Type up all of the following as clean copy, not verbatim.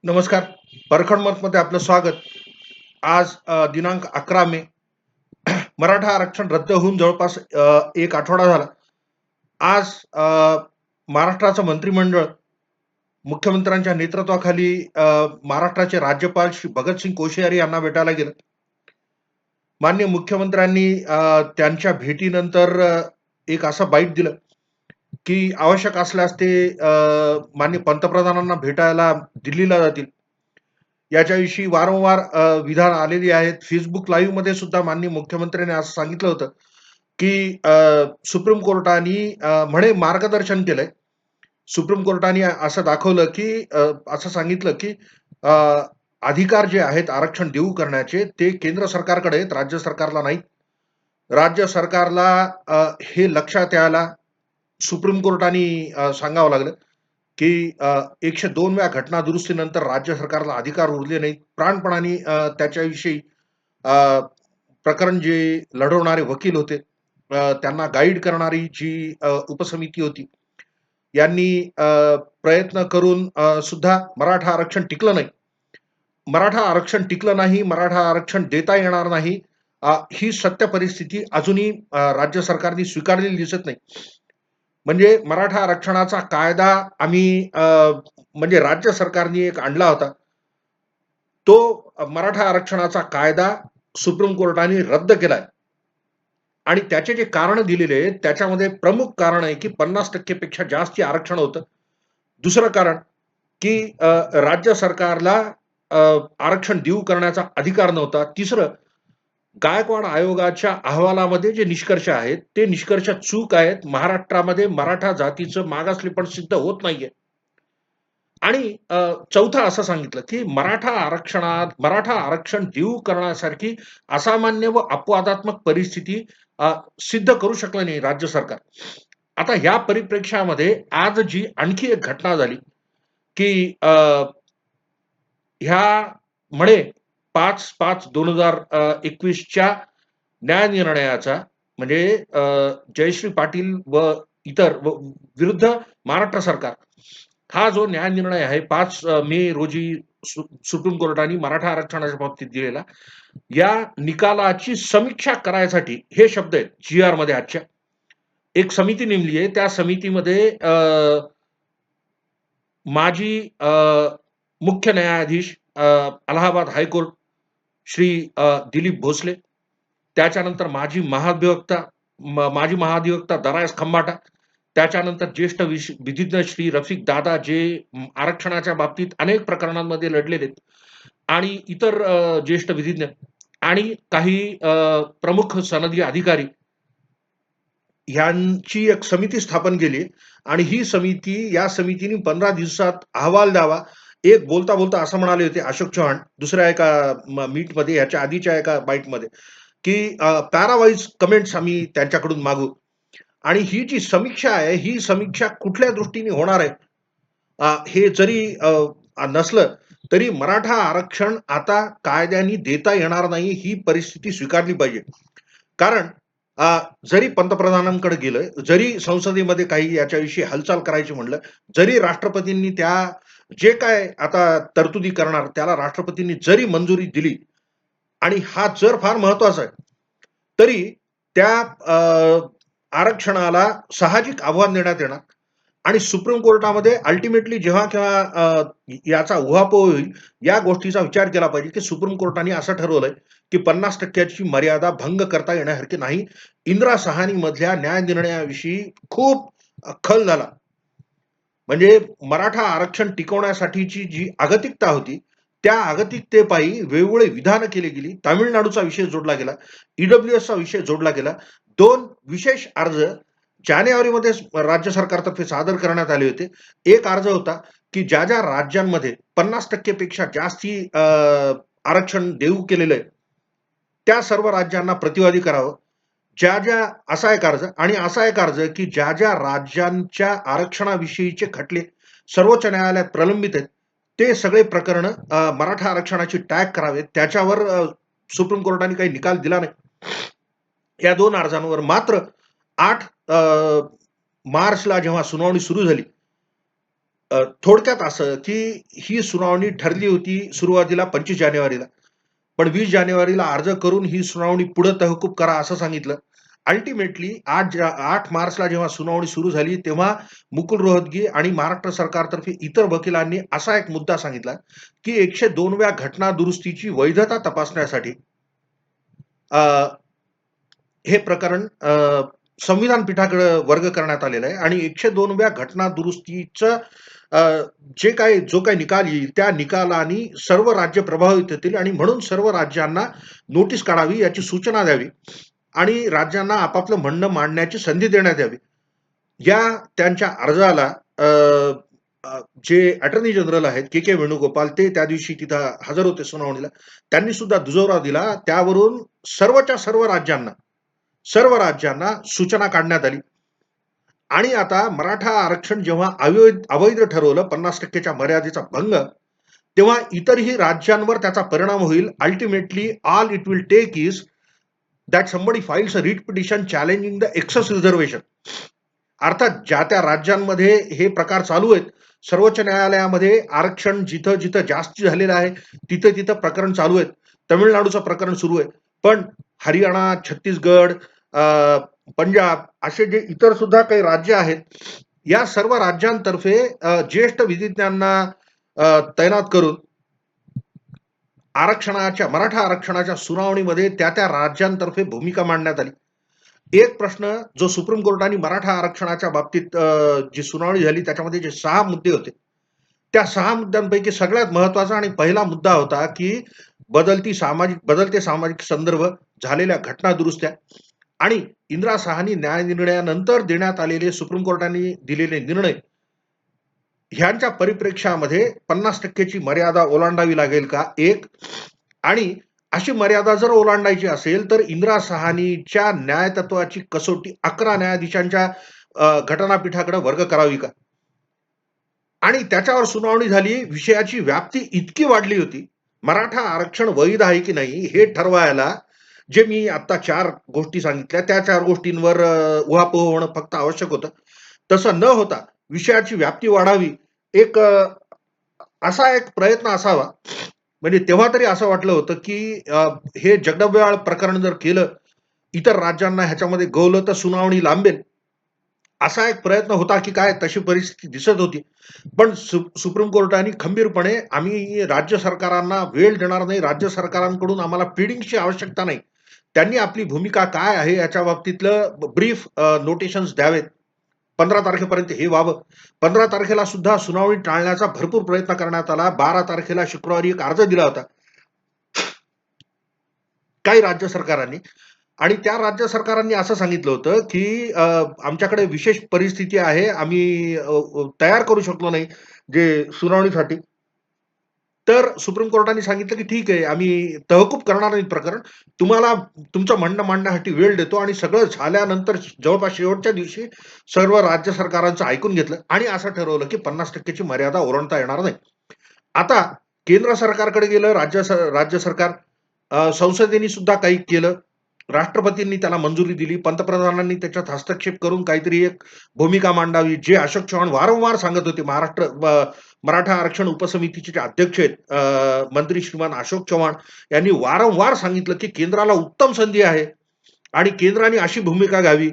नमस्कार. परखड मतमध्ये आपलं स्वागत. आज दिनांक 11 मे. मराठा आरक्षण रद्द होऊन जवळपास 1 आठवडा झाला. आज महाराष्ट्राचं मंत्रिमंडळ मुख्यमंत्र्यांच्या नेतृत्वाखाली महाराष्ट्राचे राज्यपाल श्री भगतसिंग कोश्यारी यांना भेटायला गेलं. माननीय मुख्यमंत्र्यांनी त्यांच्या भेटीनंतर एक असं बाईट दिलं, की आवश्यक असल्यास ते माननीय पंतप्रधानांना भेटायला दिल्लीला जातील. याच्याविषयी वारंवार विधान आलेली आहेत. Facebook लाईव्हमध्ये सुद्धा माननीय मुख्यमंत्र्यांनी असं सांगितलं होतं, की सुप्रीम कोर्टाने म्हणे मार्गदर्शन केलंय. सुप्रीम कोर्टाने असं दाखवलं, की असं सांगितलं, की अ, अधिकार जे आहेत आरक्षण देऊ करण्याचे ते केंद्र सरकारकडे आहेत, राज्य सरकारला नाहीत. राज्य सरकारला हे लक्षात यायला सुप्रीम कोर्टाने सांगावं लागलं, की 102 व्या घटना दुरुस्तीनंतर राज्य सरकारला अधिकार उरले नाहीत. प्राणपणाने त्याच्याविषयी अ, प्रकरण जे लढवणारे वकील होते, त्यांना गाईड करणारी जी उपसमिती होती, यांनी प्रयत्न करून सुद्धा मराठा आरक्षण टिकलं नाही. मराठा आरक्षण टिकलं नाही, मराठा आरक्षण देता येणार नाही, ही सत्य परिस्थिती अजूनही राज्य सरकारने स्वीकारलेली दिसत नाही. म्हणजे मराठा आरक्षणाचा कायदा आम्ही म्हणजे राज्य सरकारने एक आणला होता. तो मराठा आरक्षणाचा कायदा सुप्रीम कोर्टाने रद्द केलाय आणि त्याचे जे कारणं दिलेले आहेत, त्याच्यामध्ये प्रमुख कारण आहे, की 50% पेक्षा जास्ती आरक्षण होतं. दुसरं कारण, की राज्य सरकारला अ, आरक्षण देऊ करण्याचा अधिकार नव्हता. तिसरं, गायकवाड आयोगाच्या अहवालामध्ये जे निष्कर्ष आहेत, ते निष्कर्ष चूक आहेत. महाराष्ट्रामध्ये मराठा जातीचं मागासलेपण सिद्ध होत नाहीये. आणि चौथं असं सांगितलं, की मराठा आरक्षण देऊ करण्यासारखी असामान्य व अपवादात्मक परिस्थिती सिद्ध करू शकलं नाही राज्य सरकार. आता ह्या परिप्रेक्ष्यामध्ये आज जी आणखी एक घटना झाली, की ह्या म्हणे 5/5/2021च्या न्याय निर्णयाचा म्हणजे जयश्री पाटील व इतर विरुद्ध महाराष्ट्र सरकार हा जो न्याय निर्णय आहे 5 मे रोजी सुप्रीम कोर्टाने मराठा आरक्षणाच्या बाबतीत दिलेला, या निकालाची समीक्षा करायसाठी हे शब्द आहेत जी-आर मध्ये आजच्या. एक समिती नेमली आहे. त्या समितीमध्ये माजी मुख्य न्यायाधीश अलाहाबाद हायकोर्ट श्री दिलीप भोसले, त्याच्यानंतर माजी महाधिवक्ता दरायस खंबाटा, त्याच्यानंतर ज्येष्ठ विधिज्ञ श्री रफिक दादा जे आरक्षणाच्या बाबतीत अनेक प्रकरणांमध्ये लढलेले आहेत आणि इतर ज्येष्ठ विधिज्ञ आणि काही प्रमुख सनदी अधिकारी ह्यांची एक समिती स्थापन केली आणि ही समिती या समितीने 15 दिवसात अहवाल द्यावा. एक बोलता-बोलता असं म्हणाले होते अशोक चव्हाण दुसऱ्या एका मीटमध्ये ह्याच्या आधीच्या एका बाईटमध्ये, की पॅरा कमेंट्स आम्ही त्यांच्याकडून मागू आणि ही जी समीक्षा आहे, ही समीक्षा कुठल्या दृष्टीने होणार आहे? हे जरी नसलं तरी मराठा आरक्षण आता कायद्याने देता येणार नाही, ही परिस्थिती स्वीकारली पाहिजे. कारण जरी पंतप्रधानांकडे गेलं, जरी संसदेमध्ये काही याच्याविषयी हालचाल करायची म्हणलं, जरी राष्ट्रपतींनी त्या जे काय आता तरतुदी करणार त्याला राष्ट्रपतींनी जरी मंजुरी दिली आणि हा जर फार महत्वाचा आहे, तरी त्या आरक्षणाला साहजिक आव्हान देण्यात येणार आणि सुप्रीम कोर्टामध्ये अल्टिमेटली जेव्हा केव्हा याचा उहापोह होईल, या गोष्टीचा विचार केला पाहिजे, की सुप्रीम कोर्टाने असं ठरवलंय, की 50% ची मर्यादा भंग करता येण्यासारखी नाही. इंदिरा सहानीमधल्या न्याय निर्णयाविषयी खूप खल झाला. म्हणजे मराठा आरक्षण टिकवण्यासाठीची जी अगतिकता होती, त्या अगतिकतेपायी वेगवेगळे विधानं केली गेली. तामिळनाडूचा विषय जोडला गेला. ईडब्ल्यूएसचा विषय जोडला गेला. 2 विशेष अर्ज जानेवारीमध्ये राज्य सरकारतर्फे सादर करण्यात आले होते. एक अर्ज होता, की ज्या राज्यांमध्ये 50% पेक्षा जास्ती आरक्षण देऊ केलेलं आहे, त्या सर्व राज्यांना प्रतिवादी करावं. असा एक अर्ज आणि असा एक अर्ज, की ज्या राज्यांच्या आरक्षणाविषयीचे खटले सर्वोच्च न्यायालयात प्रलंबित आहेत, ते सगळे प्रकरणं मराठा आरक्षणाची टॅग करावेत. त्याच्यावर सुप्रीम कोर्टाने काही निकाल दिला नाही. या 2 अर्जांवर मात्र 8 मार्चला जेव्हा सुनावणी सुरू झाली, थोडक्यात असं, की ही सुनावणी ठरली होती सुरुवातीला 25 जानेवारीला. पण 20 जानेवारीला अर्ज करून ही सुनावणी पुढे तहकूब करा असं सांगितलं. अल्टिमेटली 8 मार्चला जेव्हा सुनावणी सुरू झाली, तेव्हा मुकुल रोहतगी आणि महाराष्ट्र सरकारतर्फे इतर वकिलांनी असा एक मुद्दा सांगितला, की 102व्या घटना दुरुस्तीची वैधता तपासण्यासाठी अ, हे प्रकरण संविधान पीठाकडे वर्ग करण्यात आलेलं आहे आणि 102व्या घटना दुरुस्तीचं अ, जो काही निकाल येईल त्या निकालाने सर्व राज्य प्रभावित होतील आणि म्हणून सर्व राज्यांना नोटीस काढावी याची सूचना द्यावी आणि राज्यांना आपापलं म्हणणं मांडण्याची संधी देण्यात यावी. या त्यांच्या अर्जाला अ, अ, जे अटर्नी जनरल आहेत के वेणुगोपाल ते त्या दिवशी तिथं हजर होते सुनावणीला. त्यांनी सुद्धा दुजोरा दिला. त्यावरून सर्वच्या सर्व राज्यांना सूचना काढण्यात आली. आणि आता मराठा आरक्षण जेव्हा अवैध ठरवलं 50% मर्यादेचा भंग, तेव्हा इतरही राज्यांवर त्याचा परिणाम होईल. Ultimately all it will take is that somebody files a writ petition challenging the excess reservation. अर्थात ज्या त्या राज्यांमध्ये हे प्रकार चालू आहेत, सर्वोच्च न्यायालयामध्ये आरक्षण जिथं-जिथं जास्त झालेलं आहे, तिथं-तिथं प्रकरण चालू आहेत. तमिळनाडूचं प्रकरण सुरू आहे. पण हरियाणा, छत्तीसगड, अ, पंजाब असे जे इतर सुद्धा काही राज्य आहेत, या सर्व राज्यांतर्फे ज्येष्ठ विधिज्ञांना तैनात करून मराठा आरक्षणाच्या सुनावणीमध्ये त्या राज्यांतर्फे भूमिका मांडण्यात आली. एक प्रश्न जो सुप्रीम कोर्टाने मराठा आरक्षणाच्या बाबतीत जी सुनावणी झाली त्याच्यामध्ये जे 6 मुद्दे होते. त्या 6 मुद्द्यांपैकी सगळ्यात महत्त्वाचा आणि पहिला मुद्दा होता, की बदलते सामाजिक संदर्भ, झालेल्या घटना दुरुस्त्या आणि इंदिरा साहनी न्यायनिर्णयानंतर देण्यात आलेले सुप्रीम कोर्टाने दिलेले निर्णय ह्यांच्या परिप्रेक्ष्यामध्ये 50% ची मर्यादा ओलांडावी लागेल का? एक आणि अशी मर्यादा जर ओलांडायची असेल, तर इंदिरा साहनीच्या न्यायतत्वाची कसोटी 11 न्यायाधीशांच्या घटनापीठाकडे वर्ग करावी का? आणि त्याच्यावर सुनावणी झाली. विषयाची व्याप्ती इतकी वाढली होती. मराठा आरक्षण वैध आहे की नाही हे ठरवायला जे मी आता 4 गोष्टी सांगितल्या, त्या 4 गोष्टींवर उहापोह होणं फक्त आवश्यक होतं. तसं न होता विषयाची व्याप्ती वाढावी, एक असा एक प्रयत्न असावा. म्हणजे तेव्हा तरी असं वाटलं होतं, की हे जगडव्याळ प्रकरण जर केलं, इतर राज्यांना ह्याच्यामध्ये गवलं तर सुनावणी लांबेल. असा एक प्रयत्न होता, की काय तशी परिस्थिती दिसत होती. पण सुप्रीम कोर्टाने खंबीरपणे आम्ही राज्य सरकारांना वेळ देणार नाही. राज्य सरकारांकडून आम्हाला प्लीडिंग्सची आवश्यकता नाही. त्यांनी आपली भूमिका काय आहे याच्या बाबतीतलं ब्रीफ नोटेशन्स द्यावेत. 15 तारखेपर्यंत हे व्हावं. 15 तारखेला सुद्धा सुनावणी टाळण्याचा भरपूर प्रयत्न करण्यात आला. 12 तारखेला शुक्रवारी एक अर्ज दिला होता. काही राज्य सरकारांनी आणि त्या राज्य सरकारांनी असं सांगितलं होतं, की आमच्याकडे विशेष परिस्थिती आहे. आम्ही तयार करू शकलो नाही जे सुनावणीसाठी. तर सुप्रीम कोर्टाने सांगितलं, की ठीक आहे, आम्ही तहकूब करणार नाही प्रकरण. तुम्हाला तुमचं म्हणणं मांडण्यासाठी वेळ देतो आणि सगळं झाल्यानंतर जवळपास शेवटच्या दिवशी सर्व राज्य सरकारांचं ऐकून घेतलं आणि असं ठरवलं, की 50% ची मर्यादा ओलांडता येणार नाही. आता केंद्र सरकारकडे गेलं, राज्य सरकार संसदेने सुद्धा काही केलं. राष्ट्रपतींनी त्याला मंजुरी दिली. पंतप्रधानांनी त्याच्यात हस्तक्षेप करून काहीतरी एक भूमिका मांडावी. जे अशोक चव्हाण वारंवार सांगत होते. मराठा आरक्षण उपसमितीचे जे अध्यक्ष आहेत मंत्री श्रीमान अशोक चव्हाण यांनी वारंवार सांगितलं, की केंद्राला उत्तम संधी आहे आणि केंद्राने अशी भूमिका घ्यावी.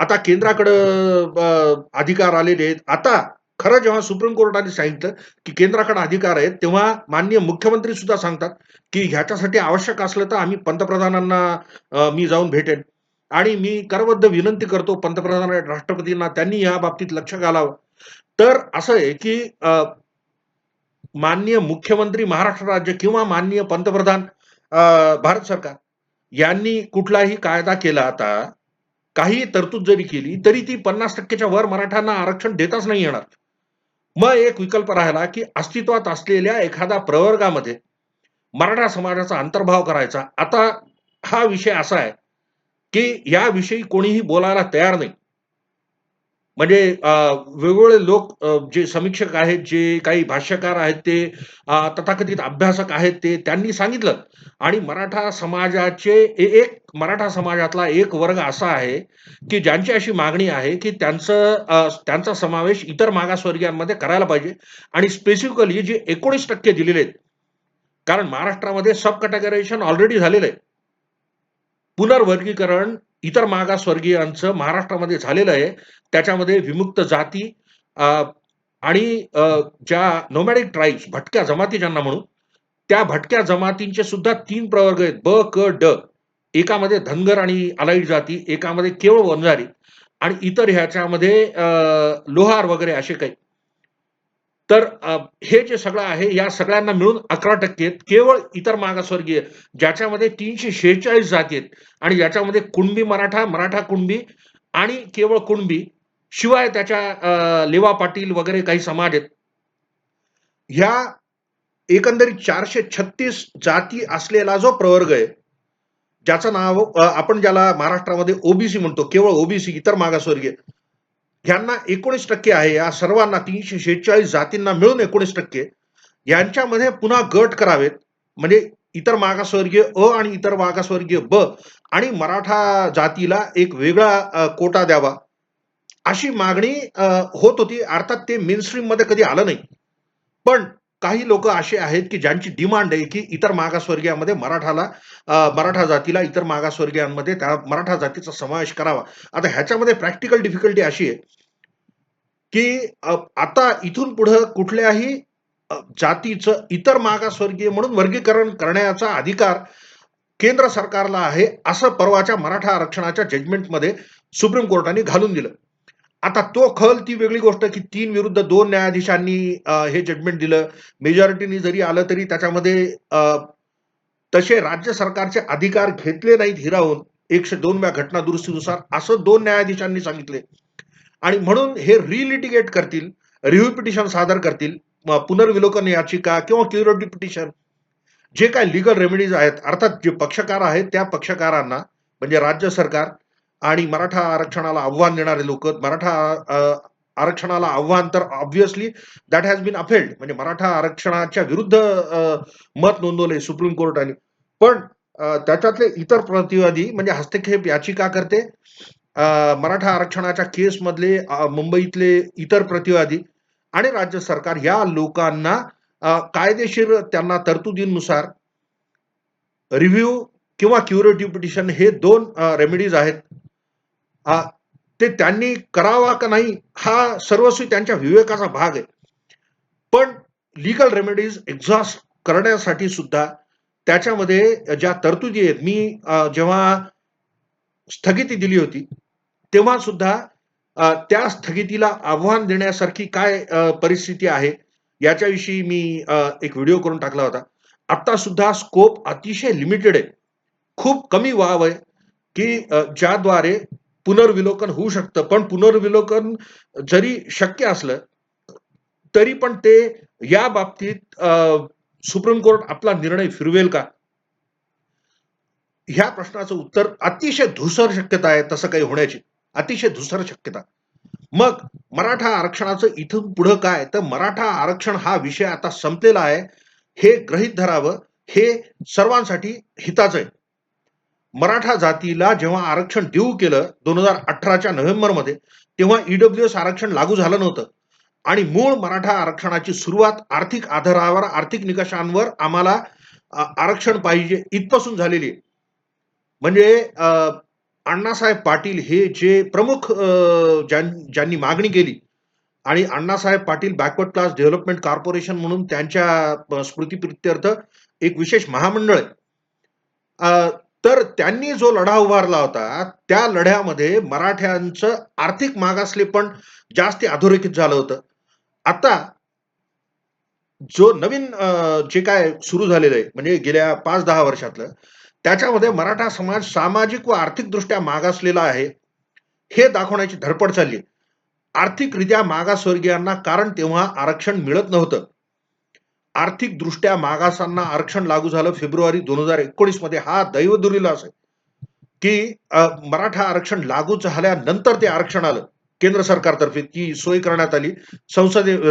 आता केंद्राकडं अधिकार आलेले आहेत. आता खरं जेव्हा सुप्रीम कोर्टाने सांगितलं, की केंद्राकडे अधिकार आहेत, तेव्हा माननीय मुख्यमंत्री सुद्धा सांगतात, की ह्याच्यासाठी आवश्यक असलं तर आम्ही पंतप्रधानांना मी जाऊन भेटेन आणि मी करबद्ध विनंती करतो पंतप्रधान आणि राष्ट्रपतींना त्यांनी या बाबतीत लक्ष घालावं. तर असं आहे, की माननीय मुख्यमंत्री महाराष्ट्र राज्य किंवा माननीय पंतप्रधान भारत सरकार यांनी कुठलाही कायदा केला आता, काही तरतूद जरी केली, तरी ती 50% च्या वर मराठ्यांना आरक्षण देताच नाही येणार. मग एक विकल्प राहिला, की अस्तित्वात असलेल्या एखाद्या प्रवर्गामध्ये मराठा समाजाचा अंतर्भाव करायचा. आता हा विषय असा आहे, की याविषयी कोणीही बोलायला तयार नाही. म्हणजे वेगवेगळे लोक जे समीक्षक आहेत, जे काही भाष्यकार आहेत, ते तथाकथित अभ्यासक आहेत, त्यांनी सांगितलं आणि मराठा समाजाचे एक मराठा समाजातला एक वर्ग असा आहे, की ज्यांची अशी मागणी आहे, की त्यांचा समावेश इतर मागासवर्गीयांमध्ये करायला पाहिजे आणि स्पेसिफिकली जे 19% दिलेले आहेत. कारण महाराष्ट्रामध्ये सब कॅटेगरायझेशन ऑलरेडी झालेलं आहे. पुनर्वर्गीकरण इतर मागासवर्गीयांचं महाराष्ट्रामध्ये झालेलं आहे. त्याच्यामध्ये विमुक्त जाती अ, आणि ज्या नोमॅडिक ट्राइब्स भटक्या जमाती ज्यांना म्हणू, त्या भटक्या जमातींचे सुद्धा 3 प्रवर्ग आहेत ब, क, ड. एकामध्ये धनगर आणि अलाईड जाती, एकामध्ये केवळ वंजारी आणि इतर ह्याच्यामध्ये लोहार वगैरे असे काही. तर हे जे सगळं आहे, या सगळ्यांना मिळून 11% आहेत. केवळ इतर मागासवर्गीय ज्याच्यामध्ये 346 जाती आहेत आणि याच्यामध्ये कुणबी मराठा, मराठा कुणबी आणि केवळ कुणबी, शिवाय त्याच्या लेवा पाटील वगैरे काही समाज आहेत. ह्या एकंदरीत 436 जाती असलेला जो प्रवर्ग आहे, ज्याचं नाव आपण ज्याला महाराष्ट्रामध्ये ओबीसी म्हणतो, केवळ ओबीसी इतर मागासवर्गीय, ह्यांना 19% आहे. या सर्वांना 346 जातींना मिळून 19%. यांच्यामध्ये पुन्हा गट करावेत. म्हणजे इतर मागासवर्गीय अ आणि इतर मागासवर्गीय ब आणि मराठा जातीला एक वेगळा कोटा द्यावा. अशी मागणी होत होती. अर्थात ते मेनस्ट्रीममध्ये कधी आलं नाही. पण काही लोकं असे आहेत, की ज्यांची डिमांड आहे, की इतर मागासवर्गीयामध्ये मराठा जातीला इतर मागासवर्गीयांमध्ये त्या मराठा जातीचा समावेश करावा. आता ह्याच्यामध्ये प्रॅक्टिकल डिफिकल्टी अशी आहे, की आता इथून पुढे कुठल्याही जातीचं इतर मागासवर्गीय म्हणून वर्गीकरण करण्याचा अधिकार केंद्र सरकारला आहे, असं परवाच्या मराठा आरक्षणाच्या जजमेंटमध्ये सुप्रीम कोर्टाने घालून दिलं. आता तो खल ती वेगळी गोष्ट, की 3 विरुद्ध 2 न्यायाधीशांनी हे जजमेंट दिलं. मेजॉरिटीनी जरी आलं तरी त्याच्यामध्ये तसे राज्य सरकारचे अधिकार घेतले नाहीत हिरावून 102 व्या घटना दुरुस्तीनुसार असं 2 न्यायाधीशांनी सांगितले. आणि म्हणून हे रिलिटिगेट करतील, रिव्ह्यू पिटिशन सादर करतील, पुनर्विलोकन याचिका किंवा क्युरेटिव्ह पिटिशन जे काही लीगल रेमेडीज आहेत, अर्थात जे पक्षकार आहेत त्या पक्षकारांना म्हणजे राज्य सरकार आणि मराठा आरक्षणाला आव्हान देणारे लोक, मराठा आरक्षणाला आव्हान तर ऑब्व्हियसली दॅट हॅज बीन अफेल्ड म्हणजे मराठा आरक्षणाच्या विरुद्ध मत नोंदवले सुप्रीम कोर्टाने. पण त्याच्यातले इतर प्रतिवादी म्हणजे हस्तक्षेप याचिकाकर्ते, मराठा आरक्षणाच्या केसमधले मुंबईतले इतर प्रतिवादी आणि राज्य सरकार या लोकांना कायदेशीर त्यांना तरतुदींनुसार रिव्ह्यू किंवा क्युरेटिव्ह पिटिशन हे 2 रेमेडीज आहेत. ते त्यांनी करावा का नाही हा सर्वस्वी त्यांच्या विवेकाचा भाग आहे. पण लीगल रेमेडीज एक्झॉस्ट करण्यासाठी सुद्धा त्याच्यामध्ये ज्या तरतुदी आहेत, मी जेव्हा स्थगिती दिली होती, तेव्हा सुद्धा त्या स्थगितीला आव्हान देण्यासारखी काय परिस्थिती आहे, याच्याविषयी मी एक व्हिडिओ करून टाकला होता. आता सुद्धा स्कोप अतिशय लिमिटेड आहे. खूप कमी वाव आहे, की ज्याद्वारे पुनर्विलोकन होऊ शकतं. पण पुनर्विलोकन जरी शक्य असलं, तरी पण ते या बाबतीत सुप्रीम कोर्ट आपला निर्णय फिरवेल का? ह्या प्रश्नाचं उत्तर अतिशय धूसर शक्यता आहे तसं काही होण्याची. अतिशय धूसर शक्यता. मग मराठा आरक्षणाचं इथून पुढं काय? तर मराठा आरक्षण हा विषय आता संपलेला आहे. हे गृहीत धरावं, हे सर्वांसाठी हिताचं आहे. मराठा जातीला जेव्हा आरक्षण देऊ केलं 2018च्या नोव्हेंबरमध्ये, तेव्हा ईडब्ल्यूएस आरक्षण लागू झालं नव्हतं आणि मूळ मराठा आरक्षणाची सुरुवात आर्थिक आधारावर, आर्थिक निकषांवर आम्हाला आरक्षण पाहिजे इथपासून झालेली आहे. म्हणजे अण्णासाहेब पाटील हे जे प्रमुख ज्यांनी मागणी केली आणि Annasaheb Patil backward class development corporation म्हणून त्यांच्या स्मृतीप्रित्यर्थ एक विशेष महामंडळ आहे. तर त्यांनी जो लढा उभारला होता, त्या लढ्यामध्ये मराठ्यांचं आर्थिक मागासलेपण जास्ती अधोरेखित झालं होतं. आता जो नवीन जे काय सुरू झालेलं आहे, म्हणजे गेल्या 5-10 वर्षातलं, त्याच्यामध्ये मराठा समाज सामाजिक व आर्थिकदृष्ट्या मागासलेला आहे, हे दाखवण्याची धडपड चालली आहे. आर्थिकरित्या मागासवर्गीयांना कारण तेव्हा आरक्षण मिळत नव्हतं. आर्थिकदृष्ट्या मागासांना आरक्षण लागू झालं फेब्रुवारी 2019 मध्ये. हा दैवदुर्मिळ आहे, की मराठा आरक्षण लागू झाल्यानंतर ते आरक्षण आलं. केंद्र सरकारतर्फे ती सोय करण्यात आली.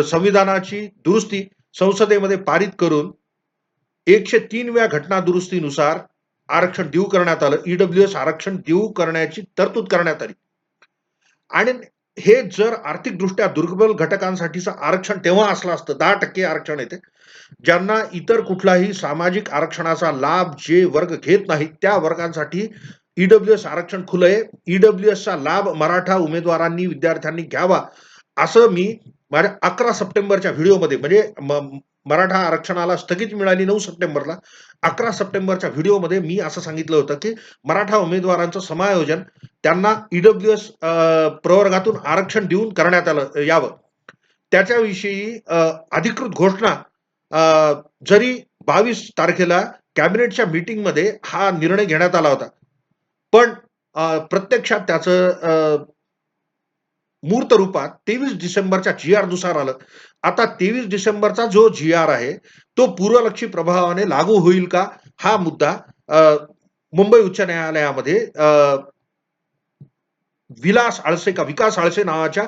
संविधानाची दुरुस्ती संसदेमध्ये पारित करून 103व्या घटना दुरुस्तीनुसार आरक्षण देऊ करण्यात आलं. ईडब्ल्यूएस आरक्षण देऊ करण्याची तरतूद करण्यात आली. आणि हे जर आर्थिकदृष्ट्या दुर्बल घटकांसाठीचं आरक्षण तेव्हा असलं असतं. 10% आरक्षण येते. ज्यांना इतर कुठलाही सामाजिक आरक्षणाचा लाभ जे वर्ग घेत नाहीत त्या वर्गांसाठी ईडब्ल्यूएस आरक्षण खुलं आहे. ईडब्ल्यूएसचा लाभ मराठा उमेदवारांनी विद्यार्थ्यांनी घ्यावा असं मी माझ्या 11 सप्टेंबरच्या व्हिडिओमध्ये म्हणजे मराठा आरक्षणाला स्थगिती मिळाली 9 सप्टेंबरला. 11 सप्टेंबरच्या व्हिडिओमध्ये मी असं सांगितलं होतं की मराठा उमेदवारांचं समायोजन त्यांना ईडब्ल्यूएस प्रवर्गातून आरक्षण देऊन करण्यात आलं यावं. त्याच्याविषयी अधिकृत घोषणा जरी 22 तारखेला कॅबिनेटच्या मीटिंगमध्ये हा निर्णय घेण्यात आला होता. पण प्रत्यक्षात त्याचं मूर्त रूपात 23 डिसेंबरच्या जी.आर नुसार आलं. आता 23 डिसेंबरचा जो जी.आर आहे तो पूर्वलक्षी प्रभावाने लागू होईल का हा मुद्दा मुंबई उच्च न्यायालयामध्ये विकास आळसे नावाच्या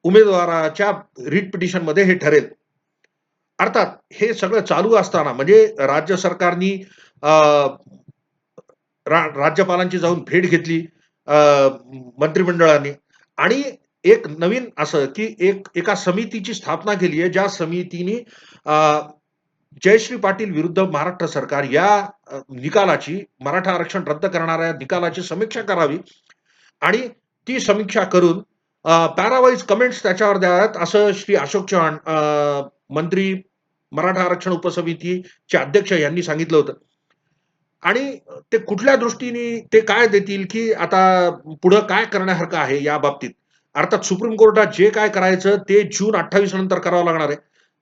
उमेदवाराच्या रिट पिटिशन मध्ये हे ठरेल. अर्थात हे सगळं चालू असताना म्हणजे राज्य सरकारनी राज्यपालांची जाऊन भेट घेतली मंत्रिमंडळाने आणि एक नवीन असं की एका समितीची स्थापना केली आहे ज्या समितीने जयश्री पाटील विरुद्ध महाराष्ट्र सरकार या निकालाची मराठा आरक्षण रद्द करणाऱ्या निकालाची समीक्षा करावी आणि ती समीक्षा करून पॅरावाईज कमेंट्स त्याच्यावर द्याव्यात असं श्री अशोक चव्हाण मंत्री मराठा आरक्षण उपसमितीचे अध्यक्ष यांनी सांगितलं होतं. आणि ते कुठल्या दृष्टीने ते काय देतील की आता पुढे काय करण्यासारखं आहे या बाबतीत. अर्थात सुप्रीम कोर्टात जे काय करायचं ते जून 28 नंतर करावं लागणार आहे.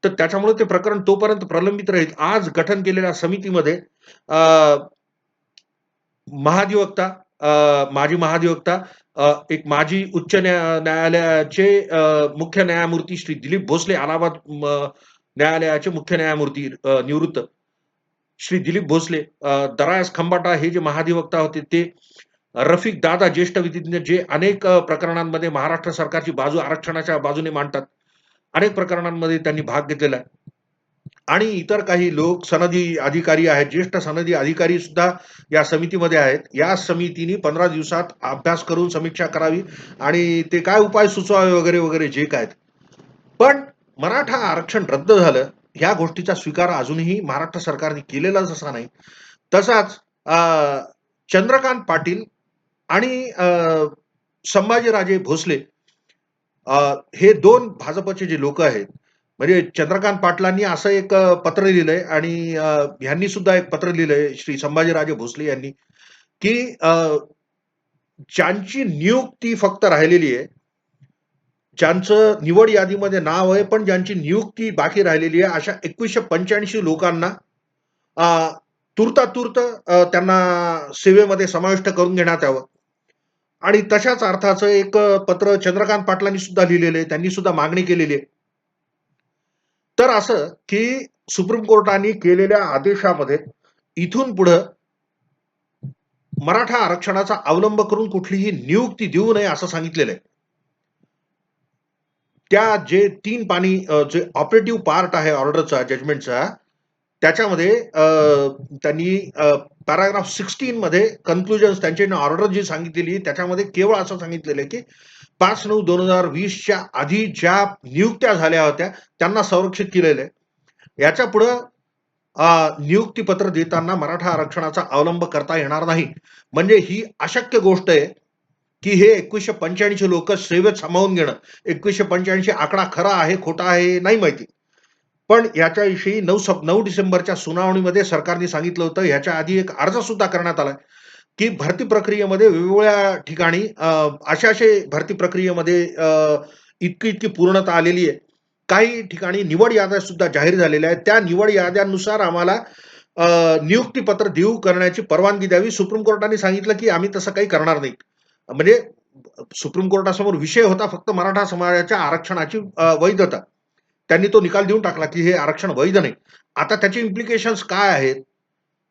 तर त्याच्यामुळे ते प्रकरण तोपर्यंत प्रलंबित राहील. आज गठन केलेल्या समितीमध्ये महाधिवक्ता माजी महाधिवक्ता एक माजी उच्च न्यायालयाचे मुख्य न्यायमूर्ती श्री दिलीप भोसले अलाहाबाद न्यायालयाचे मुख्य न्यायमूर्ती निवृत्त श्री दिलीप भोसले, दरायस खंबाटा हे जे महाधिवक्ता होते ते, रफिक दादा ज्येष्ठ विधिज्ञ जे अनेक प्रकरणांमध्ये महाराष्ट्र सरकारची बाजू आरक्षणाच्या बाजूने मांडतात. अनेक प्रकरणांमध्ये त्यांनी भाग घेतलेला आहे. आणि इतर काही लोक सनदी अधिकारी आहेत, ज्येष्ठ सनदी अधिकारी सुद्धा या समितीमध्ये आहेत. या समितीने 15 दिवसात अभ्यास करून समीक्षा करावी आणि ते काय उपाय सुचवावे वगैरे वगैरे जे काय. पण मराठा आरक्षण रद्द झालं ह्या गोष्टीचा स्वीकार अजूनही महाराष्ट्र सरकारने केलेलाच असा नाही. तसाच चंद्रकांत पाटील आणि संभाजीराजे भोसले हे दोन भाजपचे जे लोक आहेत म्हणजे चंद्रकांत पाटलांनी असं एक पत्र लिहिलंय आणि ह्यांनी सुद्धा एक पत्र लिहिलंय श्री संभाजीराजे भोसले यांनी की ज्यांची नियुक्ती फक्त राहिलेली आहे, ज्यांचं निवड यादीमध्ये नाव आहे पण ज्यांची नियुक्ती बाकी राहिलेली आहे अशा 2185 लोकांना तुर्तातुर्त त्यांना सेवेमध्ये समाविष्ट करून घेण्यात यावं. आणि तशाच अर्थाचं एक पत्र चंद्रकांत पाटलांनी सुद्धा लिहिलेलं आहे. त्यांनी सुद्धा मागणी केलेली आहे. तर असं की सुप्रीम कोर्टाने केलेल्या आदेशामध्ये इथून पुढे मराठा आरक्षणाचा अवलंब करून कुठलीही नियुक्ती देऊ नये असं सांगितलेलं आहे. त्या जे 3 पानी जे ऑपरेटिव्ह पार्ट आहे ऑर्डरचा जजमेंटचा त्याच्यामध्ये त्यांनी पॅराग्राफ 16 मध्ये कन्क्लुजन्स त्यांची ऑर्डर जी सांगितलेली त्याच्यामध्ये केवळ असं सांगितलेलं आहे की 5/9/2020च्या आधी ज्या नियुक्त्या झाल्या होत्या त्यांना संरक्षित केलेलं आहे. याच्या पुढे नियुक्तीपत्र देताना मराठा आरक्षणाचा अवलंब करता येणार नाही. म्हणजे ही अशक्य गोष्ट आहे की हे 2185 लोक सेवेत सामावून घेणं. 2185 आकडा खरा आहे खोटा आहे नाही माहिती. पण याच्याविषयी 9 डिसेंबरच्या सुनावणीमध्ये सरकारने सांगितलं होतं. ह्याच्या आधी एक अर्ज सुद्धा करण्यात आलाय की भरती प्रक्रियेमध्ये वेगवेगळ्या ठिकाणी असे भरती प्रक्रियेमध्ये इतकी पूर्णता आलेली आहे. काही ठिकाणी निवड याद्या सुद्धा जाहीर झालेल्या आहेत. त्या निवड याद्यांनुसार आम्हाला नियुक्तीपत्र देऊ करण्याची परवानगी द्यावी. सुप्रीम कोर्टाने सांगितलं की आम्ही तसं काही करणार नाही. म्हणजे सुप्रीम कोर्टासमोर विषय होता फक्त मराठा समाजाच्या आरक्षणाची वैधता. त्यांनी तो निकाल देऊन टाकला की हे आरक्षण वैध नाही. आता त्याचे इम्प्लिकेशन्स काय आहेत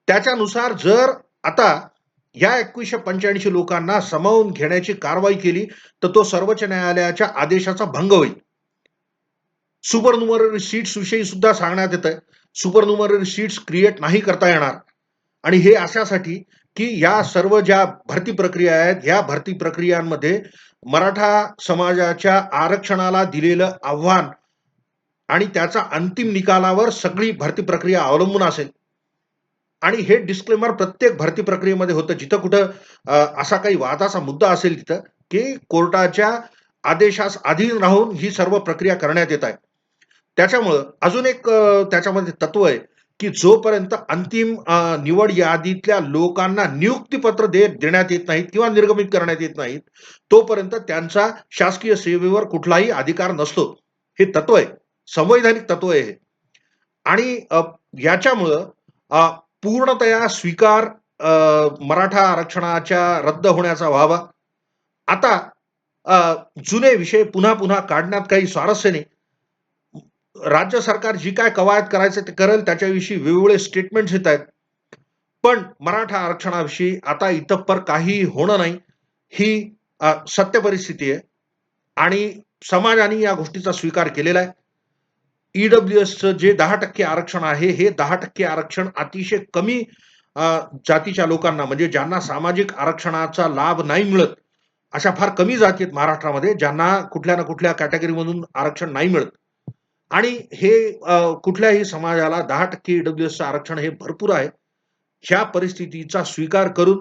त्याच्यानुसार जर आता या 2185 लोकांना सामावून घेण्याची कारवाई केली तर तो सर्वोच्च न्यायालयाच्या आदेशाचा भंग होईल. सुपर न्युमररी सीट्स विषयी सुद्धा सांगण्यात येत आहे. सुपर न्युमररी सीट्स क्रिएट नाही करता येणार आणि हे अशासाठी की या सर्व ज्या भरती प्रक्रिया आहेत या भरती प्रक्रियांमध्ये मराठा समाजाच्या आरक्षणाला दिलेलं आव्हान आणि त्याचा अंतिम निकालावर सगळी भरती प्रक्रिया अवलंबून असेल. आणि हे डिस्क्लेमर प्रत्येक भरती प्रक्रियेमध्ये होतं जिथं कुठं असा काही वादाचा मुद्दा असेल तिथं की कोर्टाच्या आदेशास अधीन राहून ही सर्व प्रक्रिया करण्यात येत आहे. त्याच्यामुळं अजून एक त्याच्यामध्ये तत्व आहे की जोपर्यंत अंतिम निवड यादीतल्या लोकांना नियुक्तीपत्र देण्यात येत नाहीत किंवा निर्गमित करण्यात येत नाहीत, तोपर्यंत त्यांचा शासकीय सेवेवर कुठलाही अधिकार नसतो. हे तत्व आहे. संवैधानिक तत्व आहे हे. आणि याच्यामुळं पूर्णतया स्वीकार मराठा आरक्षणाच्या रद्द होण्याचा व्हावा. आता जुने विषय पुन्हा पुन्हा काढण्यात काही स्वारस्य नाही. राज्य सरकार जी काय कवायत करायचं ते करेल, त्याच्याविषयी वेगवेगळे स्टेटमेंट्स येत आहेत. पण मराठा आरक्षणाविषयी आता इतपर काही होणं नाही, ही सत्य परिस्थिती आहे आणि समाजाने या गोष्टीचा स्वीकार केलेला आहे. ईडब्ल्यूएसचं जे 10% आरक्षण आहे, हे 10% आरक्षण अतिशय कमी जातीच्या लोकांना म्हणजे ज्यांना सामाजिक आरक्षणाचा लाभ नाही मिळत, अशा फार कमी जाती आहेत महाराष्ट्रामध्ये, ज्यांना कुठल्या ना कुठल्या कॅटेगरीमधून आरक्षण नाही मिळत. आणि हे कुठल्याही समाजाला 10% ईडब्ल्यूएसचं आरक्षण हे भरपूर आहे. ह्या परिस्थितीचा स्वीकार करून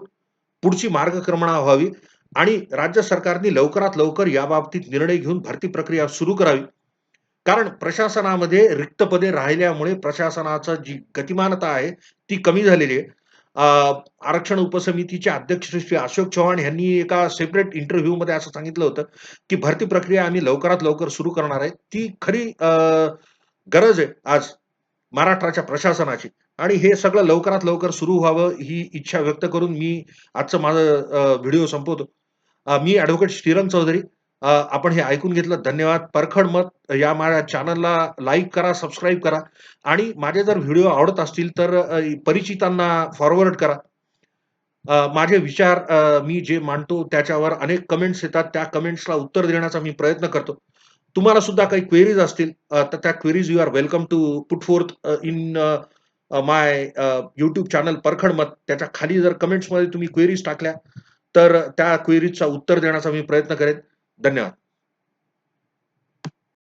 पुढची मार्गक्रमणा व्हावी आणि राज्य सरकारने लवकरात लवकर याबाबतीत निर्णय घेऊन भरती प्रक्रिया सुरू करावी. कारण प्रशासनामध्ये रिक्त पदे राहिल्यामुळे प्रशासनाची जी गतिमानता आहे ती कमी झालेली आहे. आरक्षण उपसमितीचे अध्यक्ष श्री अशोक चव्हाण यांनी एका सेपरेट इंटरव्ह्यूमध्ये असं सांगितलं होतं, की भरती प्रक्रिया आम्ही लवकरात लवकर सुरू करणार आहे. ती खरी गरज आहे आज महाराष्ट्राच्या प्रशासनाची आणि हे सगळं लवकरात लवकर सुरू व्हावं ही इच्छा व्यक्त करून मी आजचं माझं व्हिडिओ संपवतो. मी ॲडव्होकेट श्रीरंग चौधरी. आपण हे ऐकून घेतलं धन्यवाद. परखड मत या माझ्या चॅनलला लाईक करा, सबस्क्राईब करा आणि माझे जर व्हिडिओ आवडत असतील तर परिचितांना फॉरवर्ड करा. माझे विचार मी जे मांडतो त्याच्यावर अनेक कमेंट्स येतात. त्या कमेंट्सला उत्तर देण्याचा मी प्रयत्न करतो. तुम्हाला सुद्धा काही क्वेरीज असतील तर त्या queries you are welcome to put forth in my YouTube channel परखड मत. त्याच्या खाली जर कमेंट्समध्ये तुम्ही क्वेरीज टाकल्या तर त्या क्वेरीजचा उत्तर देण्याचा मी प्रयत्न करेन. धन्यवाद.